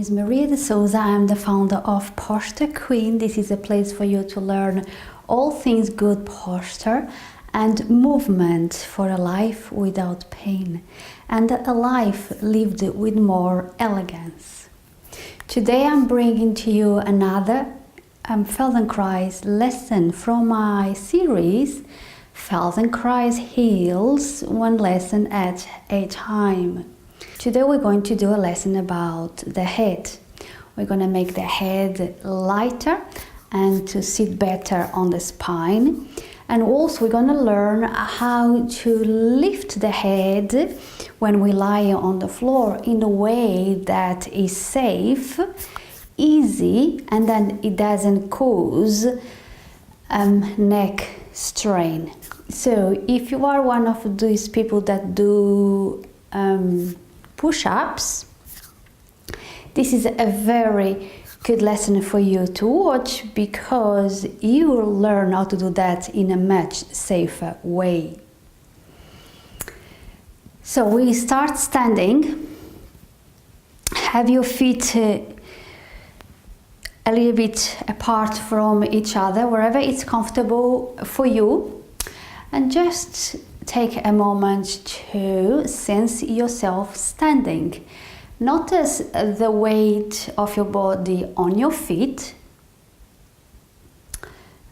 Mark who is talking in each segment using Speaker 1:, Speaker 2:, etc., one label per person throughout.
Speaker 1: is Maria de Souza. I'm the founder of Posture Queen. This is a place for you to learn all things good posture and movement for a life without pain and a life lived with more elegance. Today I'm bringing to you another Feldenkrais lesson from my series Feldenkrais Heals, one lesson at a time. Today we're going to do a lesson about the head. We're going to make the head lighter and to sit better on the spine. And also we're going to learn how to lift the head when we lie on the floor in a way that is safe, easy, and then it doesn't cause neck strain. So if you are one of these people that do push-ups, this is a very good lesson for you to watch because you will learn how to do that in a much safer way. So we start standing. Have your feet a little bit apart from each other, wherever it's comfortable for you, and just take a moment to sense yourself standing. Notice the weight of your body on your feet.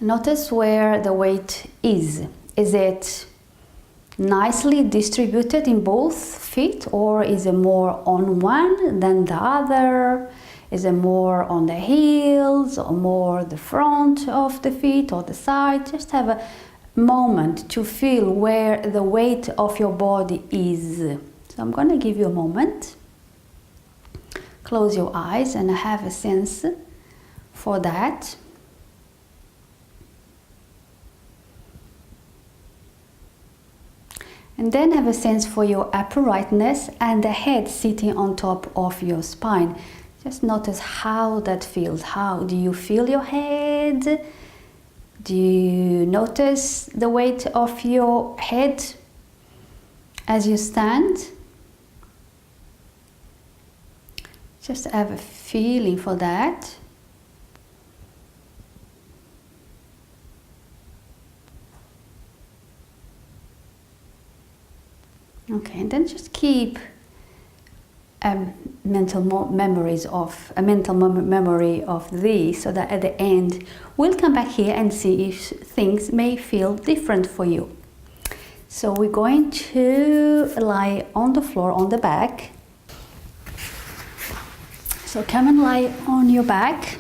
Speaker 1: Notice where the weight is. Is it nicely distributed in both feet, or is it more on one than the other? Is it more on the heels, or more the front of the feet, or the side? Just have a moment to feel where the weight of your body is. So I'm going to give you a moment. Close your eyes and have a sense for that. And then have a sense for your uprightness and the head sitting on top of your spine. Just notice how that feels. How do you feel your head? Do you notice the weight of your head as you stand? Just have a feeling for that. Okay, and then just keep mental memory of these, so that at the end we'll come back here and see if things may feel different for you. So we're going to lie on the floor on the back. So come and lie on your back.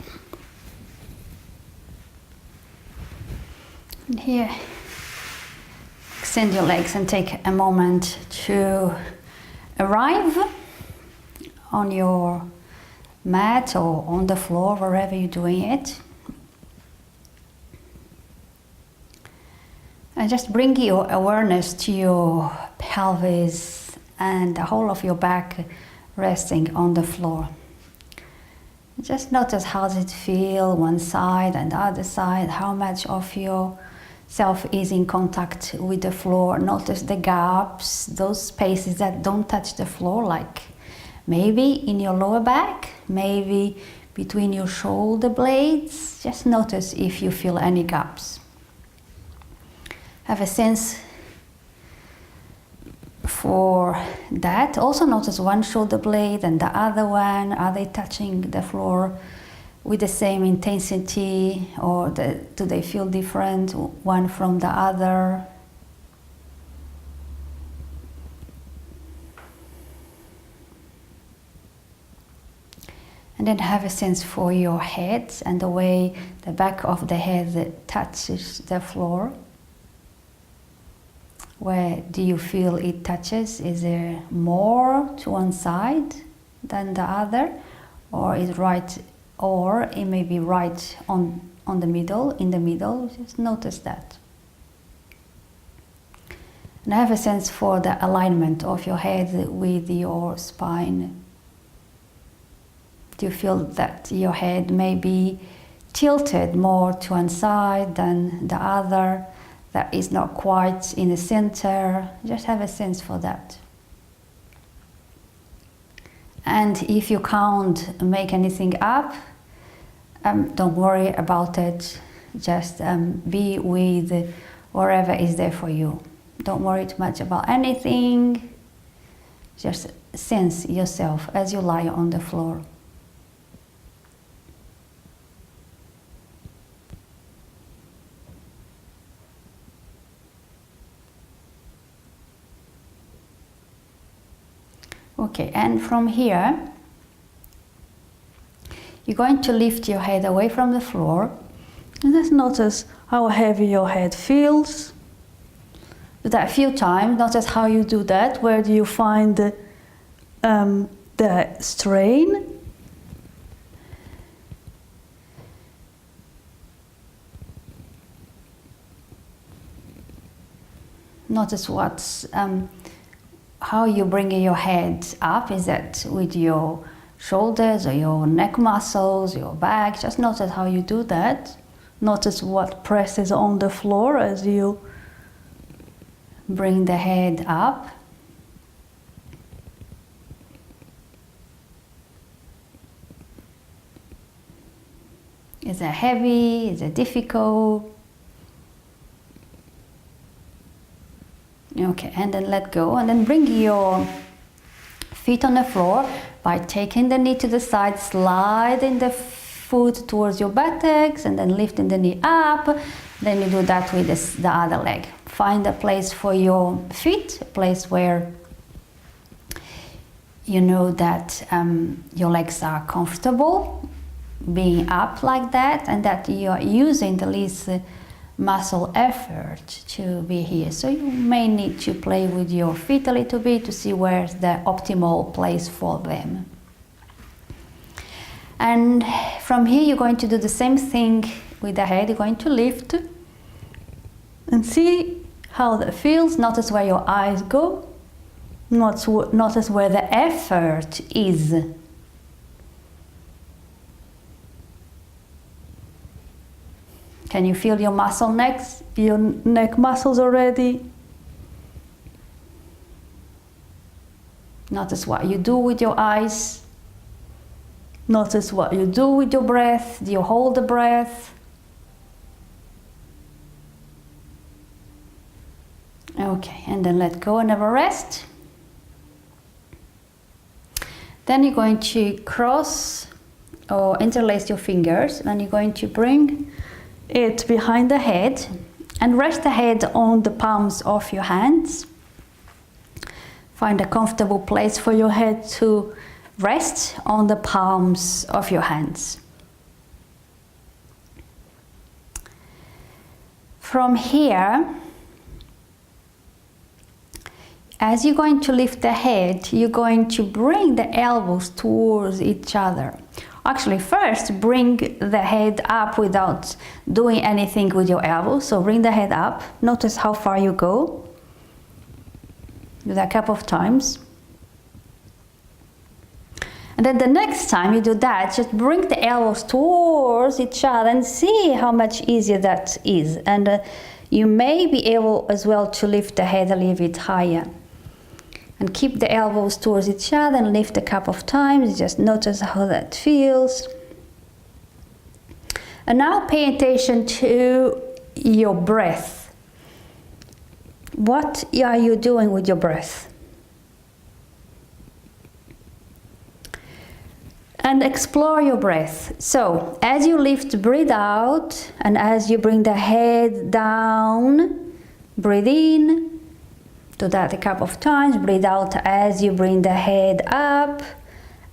Speaker 1: And here, extend your legs and take a moment to arrive on your mat or on the floor, wherever you're doing it. And just bring your awareness to your pelvis and the whole of your back resting on the floor. Just notice how does it feel, one side and the other side, how much of yourself is in contact with the floor. Notice the gaps, those spaces that don't touch the floor, like maybe in your lower back, maybe between your shoulder blades. Just notice if you feel any gaps. Have a sense for that. Also notice one shoulder blade and the other one. Are they touching the floor with the same intensity, or do they feel different one from the other? And then have a sense for your head and the way the back of the head touches the floor. Where do you feel it touches? Is there more to one side than the other? Or is right, or it may be right on the middle, in the middle? Just notice that. And have a sense for the alignment of your head with your spine. Do you feel that your head may be tilted more to one side than the other? That is not quite in the center? Just have a sense for that. And if you can't make anything up, don't worry about it. Just be with whatever is there for you. Don't worry too much about anything. Just sense yourself as you lie on the floor. Okay, and from here, you're going to lift your head away from the floor and just notice how heavy your head feels. Do that a few times. Notice how you do that. Where do you find the strain? Notice what's how you bring your head up. Is that with your shoulders or your neck muscles, your back? Just notice how you do that. Notice what presses on the floor as you bring the head up. Is it heavy? Is it difficult? Okay, and then let go, and then bring your feet on the floor by taking the knee to the side, sliding the foot towards your buttocks, and then lifting the knee up. Then you do that with the other leg. Find a place for your feet, a place where you know that your legs are comfortable being up like that, and that you are using the least muscle effort to be here. So you may need to play with your feet a little bit to see where's the optimal place for them. And from here you're going to do the same thing with the head. You're going to lift and see how that feels. Notice where your eyes go. Notice where the effort is. Can you feel your neck muscles already? Notice what you do with your eyes. Notice what you do with your breath. Do you hold the breath? Okay, and then let go and never rest. Then you're going to cross or interlace your fingers, and you're going to bring it behind the head and rest the head on the palms of your hands. Find a comfortable place for your head to rest on the palms of your hands. From here, as you're going to lift the head, you're going to bring the elbows towards each other. Actually, first bring the head up without doing anything with your elbows. So bring the head up. Notice how far you go. Do that a couple of times. And then the next time you do that, just bring the elbows towards each other and see how much easier that is. And you may be able as well to lift the head a little bit higher. And keep the elbows towards each other and lift a couple of times. Just notice how that feels. And now pay attention to your breath. What are you doing with your breath? And explore your breath. So, as you lift, breathe out. And as you bring the head down, breathe in. Do that a couple of times. Breathe out as you bring the head up,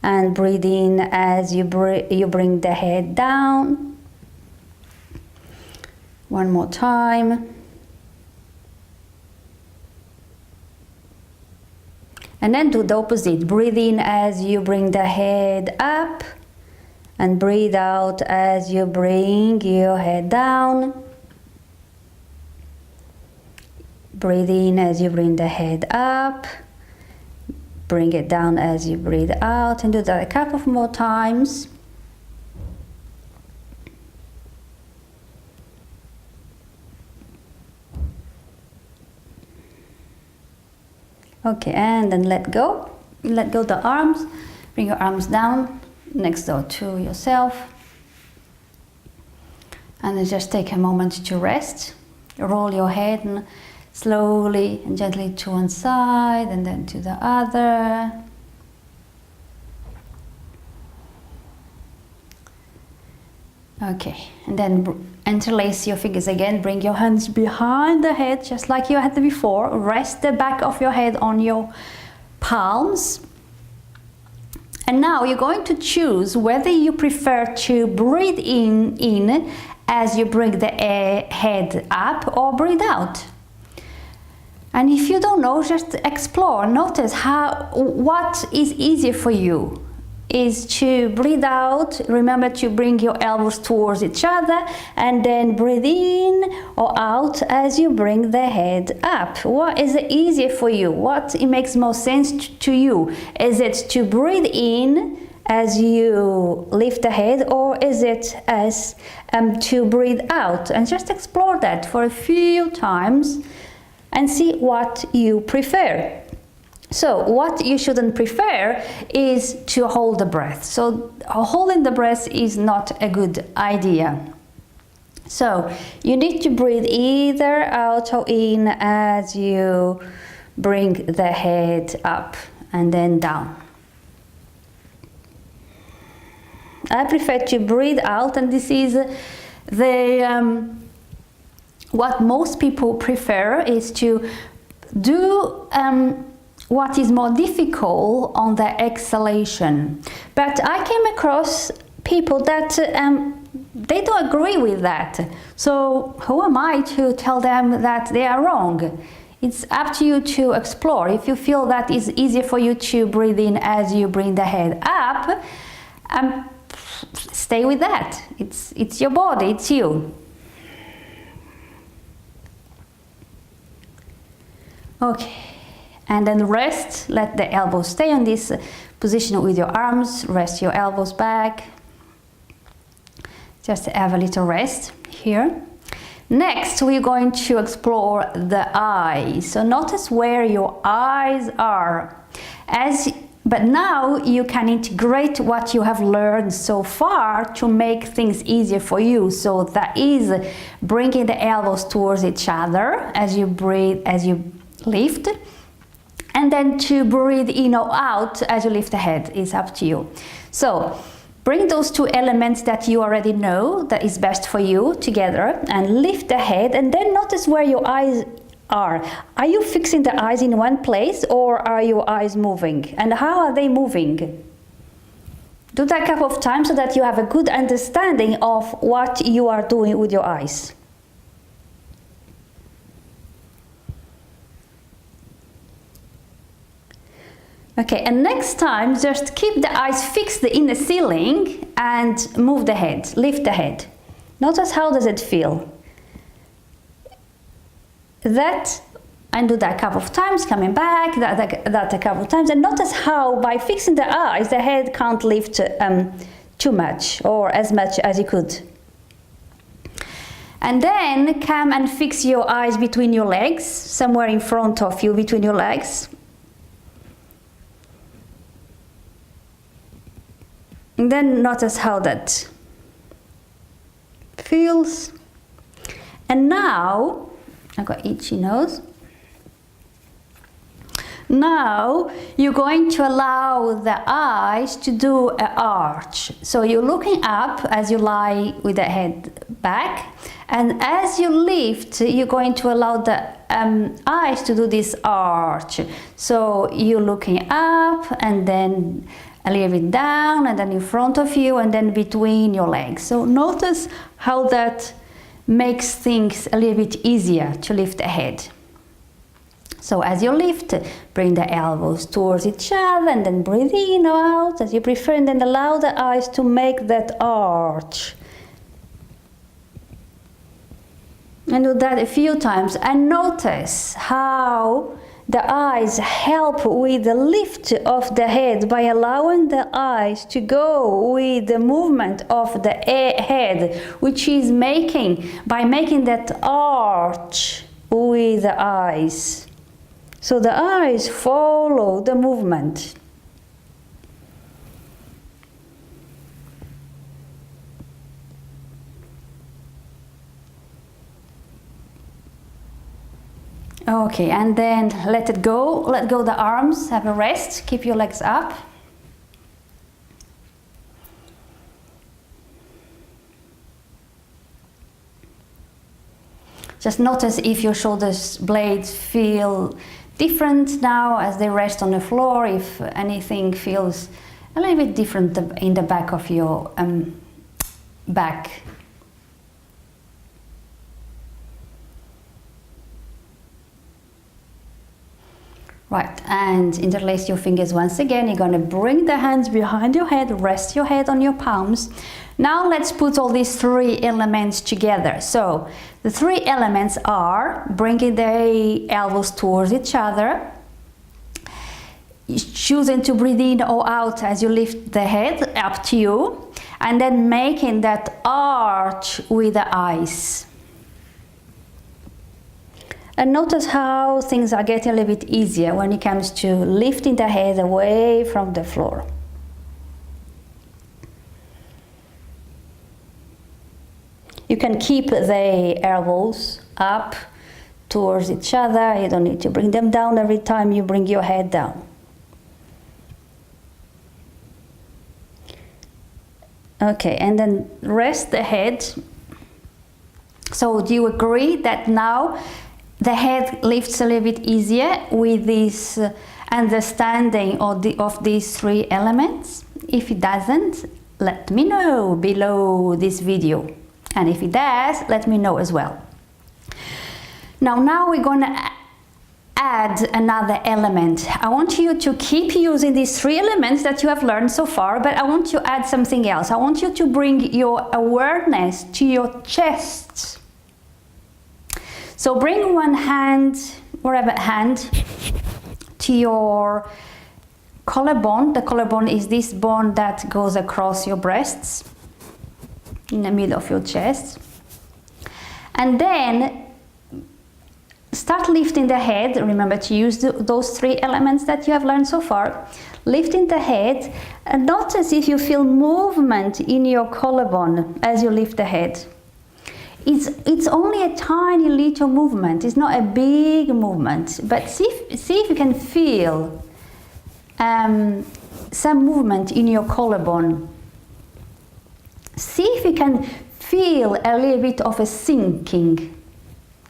Speaker 1: and breathe in as you bring the head down. One more time. And then do the opposite. Breathe in as you bring the head up, and breathe out as you bring your head down. Breathe in as you bring the head up. Bring it down as you breathe out, and do that a couple of more times. Okay, and then let go. Let go the arms. Bring your arms down next door to yourself. And then just take a moment to rest. Roll your head and slowly and gently to one side and then to the other. Okay, and then interlace your fingers again. Bring your hands behind the head, just like you had before. Rest the back of your head on your palms. And now you're going to choose whether you prefer to breathe in as you bring the head up, or breathe out. And if you don't know, just explore. Notice what is easier for you. Is to breathe out. Remember to bring your elbows towards each other, and then breathe in or out as you bring the head up. What is easier for you? What makes most sense to you? Is it to breathe in as you lift the head, or is it as to breathe out? And just explore that for a few times and see what you prefer. So what you shouldn't prefer is to hold the breath. So holding the breath is not a good idea. So you need to breathe either out or in as you bring the head up and then down. I prefer to breathe out, and this is what most people prefer, is to do what is more difficult on the exhalation. But I came across people that they don't agree with that. So who am I to tell them that they are wrong? It's up to you to explore. If you feel that it's easier for you to breathe in as you bring the head up, stay with that. It's your body, it's you. Okay. And then rest, let the elbows stay on this position with your arms, rest your elbows back. Just have a little rest here. Next, we're going to explore the eyes. So notice where your eyes are. But now you can integrate what you have learned so far to make things easier for you. So that is bringing the elbows towards each other as you breathe, as you lift. And then to breathe in or out as you lift the head is up to you. So bring those two elements that you already know that is best for you together and lift the head, and then notice where your eyes are. Are you fixing the eyes in one place, or are your eyes moving? And how are they moving? Do that a couple of times so that you have a good understanding of what you are doing with your eyes. Okay, and next time just keep the eyes fixed in the ceiling and move the head, lift the head. Notice how does it feel. That, and do that a couple of times, coming back, that a couple of times, and notice how by fixing the eyes the head can't lift too much or as much as you could. And then come and fix your eyes between your legs, somewhere in front of you between your legs. And then notice how that feels. And now, I've got itchy nose. Now you're going to allow the eyes to do an arch. So you're looking up as you lie with the head back, and as you lift, you're going to allow the eyes to do this arch. So you're looking up and then a little bit down, and then in front of you, and then between your legs. So notice how that makes things a little bit easier to lift the head. So as you lift, bring the elbows towards each other, and then breathe in or out as you prefer, and then allow the eyes to make that arch. And do that a few times, and notice how the eyes help with the lift of the head by allowing the eyes to go with the movement of the head, which is by making that arch with the eyes. So the eyes follow the movement. Okay, and then let it go. Let go the arms, have a rest, keep your legs up. Just notice if your shoulders blades feel different now as they rest on the floor, if anything feels a little bit different in the back of your back. Right, and interlace your fingers once again. You're going to bring the hands behind your head, rest your head on your palms. Now let's put all these three elements together. So the three elements are bringing the elbows towards each other, choosing to breathe in or out as you lift the head, up to you, and then making that arch with the eyes. And notice how things are getting a little bit easier when it comes to lifting the head away from the floor. You can keep the elbows up towards each other. You don't need to bring them down every time you bring your head down. Okay, and then rest the head. So do you agree that now the head lifts a little bit easier with this understanding of these three elements? If it doesn't, let me know below this video. And if it does, let me know as well. Now we're going to add another element. I want you to keep using these three elements that you have learned so far, but I want to add something else. I want you to bring your awareness to your chest. So bring one hand, whatever hand, to your collarbone. The collarbone is this bone that goes across your breasts, in the middle of your chest. And then start lifting the head. Remember to use those three elements that you have learned so far. Lifting the head, and notice if you feel movement in your collarbone as you lift the head. It's only a tiny little movement. It's not a big movement, but see if you can feel some movement in your collarbone. See if you can feel a little bit of a sinking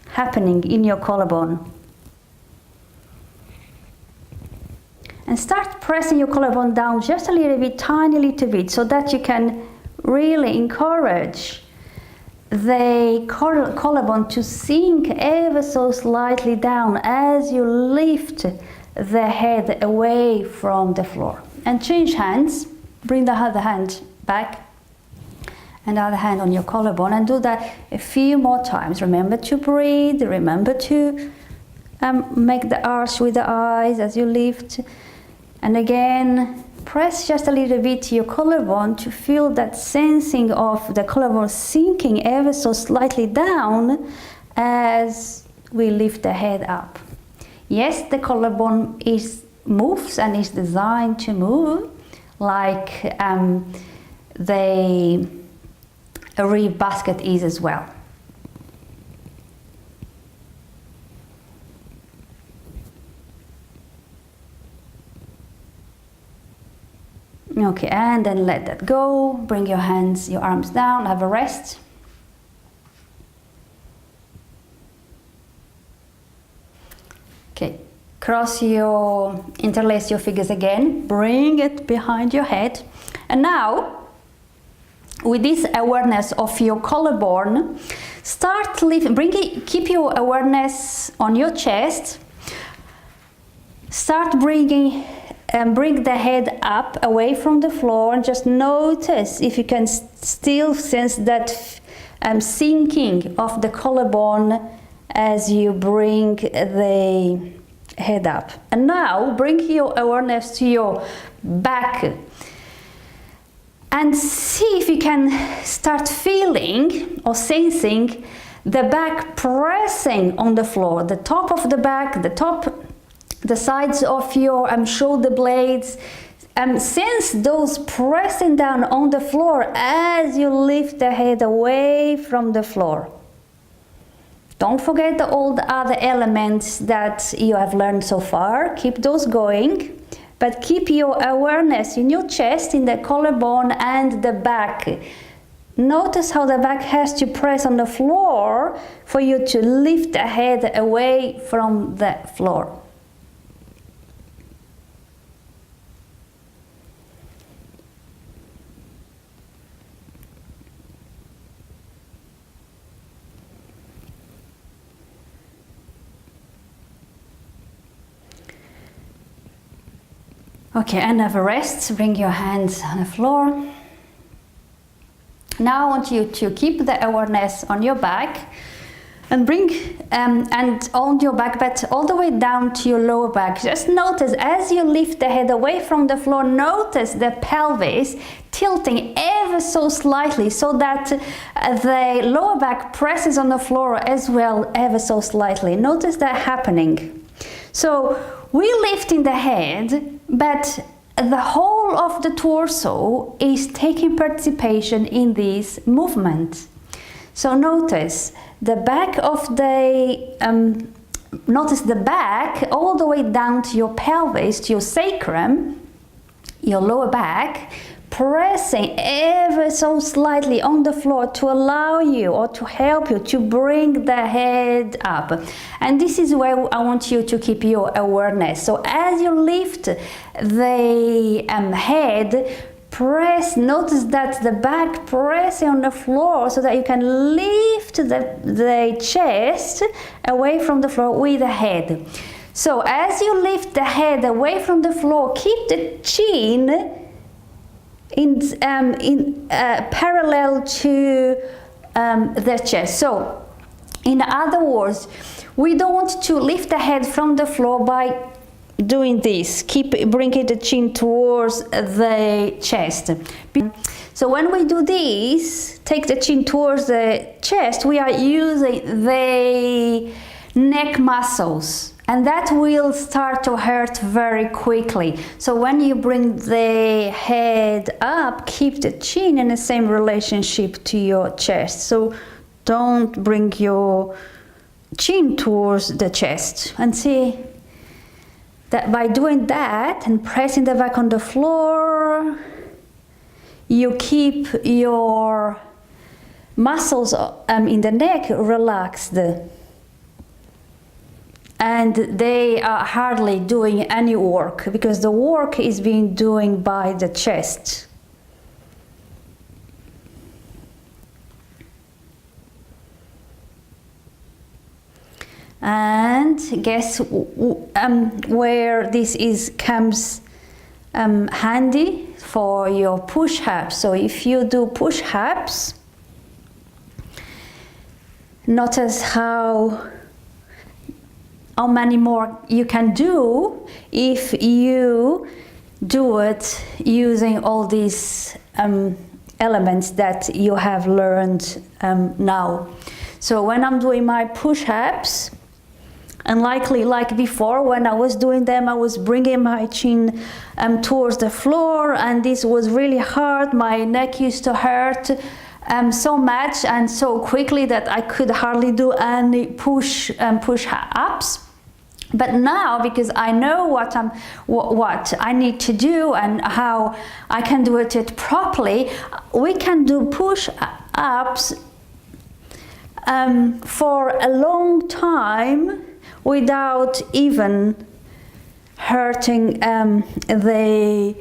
Speaker 1: happening in your collarbone. And start pressing your collarbone down just a little bit, tiny little bit, so that you can really encourage the collarbone to sink ever so slightly down as you lift the head away from the floor. And change hands. Bring the other hand back and the other hand on your collarbone, and do that a few more times. Remember to breathe. Remember to make the arch with the eyes as you lift. And again, press just a little bit to your collarbone to feel that sensing of the collarbone sinking ever so slightly down as we lift the head up. Yes, the collarbone moves and is designed to move like the rib basket is as well. Okay, and then let that go. Bring your hands, your arms down, have a rest. Okay, interlace your fingers again, bring it behind your head. And now, with this awareness of your collarbone, start lifting, keep your awareness on your chest. Start bring the head up away from the floor, and just notice if you can still sense that sinking of the collarbone as you bring the head up. And now bring your awareness to your back and see if you can start feeling or sensing the back pressing on the floor, the top of the back, the sides of your shoulder blades. Sense those pressing down on the floor as you lift the head away from the floor. Don't forget all the other elements that you have learned so far. Keep those going, but keep your awareness in your chest, in the collarbone and the back. Notice how the back has to press on the floor for you to lift the head away from the floor. Okay, and have a rest. Bring your hands on the floor. Now I want you to keep the awareness on your back and bring and on your back, but all the way down to your lower back. Just notice as you lift the head away from the floor, notice the pelvis tilting ever so slightly so that the lower back presses on the floor as well, ever so slightly. Notice that happening. So we're lifting the head, but the whole of the torso is taking participation in this movement. So notice the back of the, notice the back all the way down to your pelvis, to your sacrum, your lower back, pressing ever so slightly on the floor to allow you or to help you to bring the head up. And this is where I want you to keep your awareness. So as you lift the head, press, notice that the back pressing on the floor so that you can lift the chest away from the floor with the head. So as you lift the head away from the floor, keep the chin parallel to the chest. So in other words, we don't want to lift the head from the floor by doing this. Keep bringing the chin towards the chest. So when we do this, take the chin towards the chest, we are using the neck muscles. And that will start to hurt very quickly. So when you bring the head up, keep the chin in the same relationship to your chest. So don't bring your chin towards the chest. And see that by doing that and pressing the back on the floor, you keep your muscles in the neck relaxed. And they are hardly doing any work because the work is being done by the chest. And guess where this comes handy for your push-ups. So if you do push-ups, notice how many more you can do if you do it using all these elements that you have learned now. So when I'm doing my push-ups, unlikely like before, when I was doing them, I was bringing my chin towards the floor, and this was really hard. My neck used to hurt so much and so quickly that I could hardly do any push-ups. But now, because I know what I need to do and how I can do it properly, we can do push-ups for a long time without even hurting the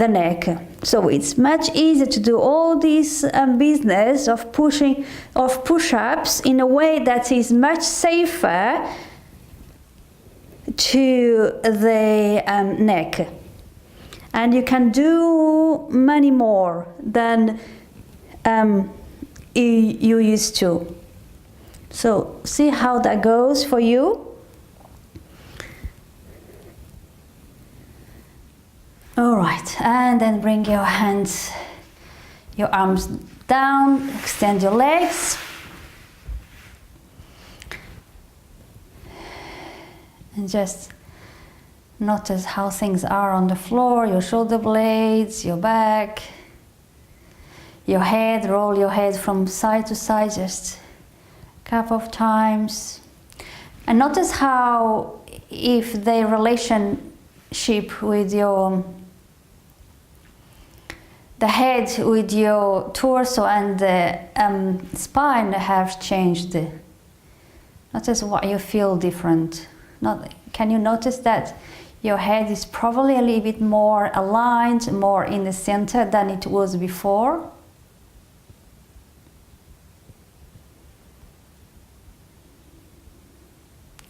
Speaker 1: neck. So it's much easier to do all this business of push-ups in a way that is much safer to the neck. And you can do many more than you used to. So see how that goes for you. All right, and then bring your hands, your arms down, extend your legs. And just notice how things are on the floor, your shoulder blades, your back, your head. Roll your head from side to side, just couple of times. And notice how if the relationship with the head with your torso and the spine have changed. Notice what you feel different. Can you notice that your head is probably a little bit more aligned, more in the center than it was before?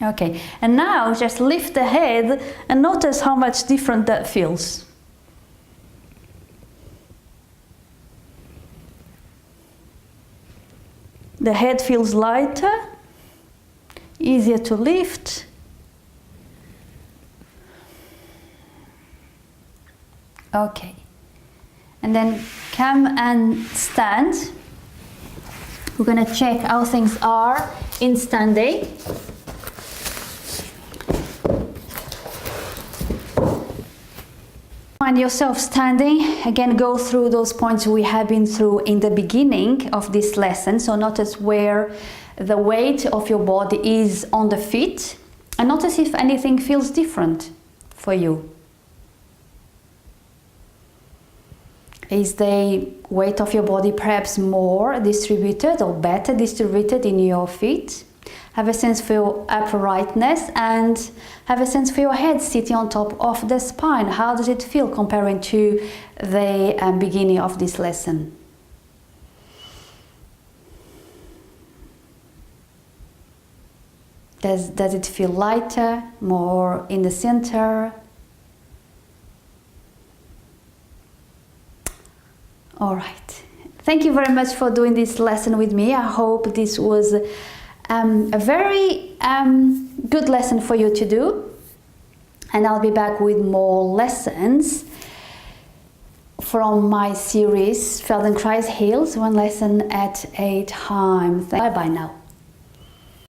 Speaker 1: Okay, and now just lift the head and notice how much different that feels. The head feels lighter, easier to lift. Okay, and then come and stand. We're going to check how things are in standing. Find yourself standing. Again, go through those points we have been through in the beginning of this lesson. So notice where the weight of your body is on the feet, and notice if anything feels different for you. Is the weight of your body perhaps more distributed or better distributed in your feet? Have a sense for your uprightness and have a sense for your head sitting on top of the spine. How does it feel comparing to the beginning of this lesson? Does it feel lighter, more in the center? All right. Thank you very much for doing this lesson with me. I hope this was a very good lesson for you to do, and I'll be back with more lessons from my series Feldenkrais Heals, one lesson at a time. Bye bye now.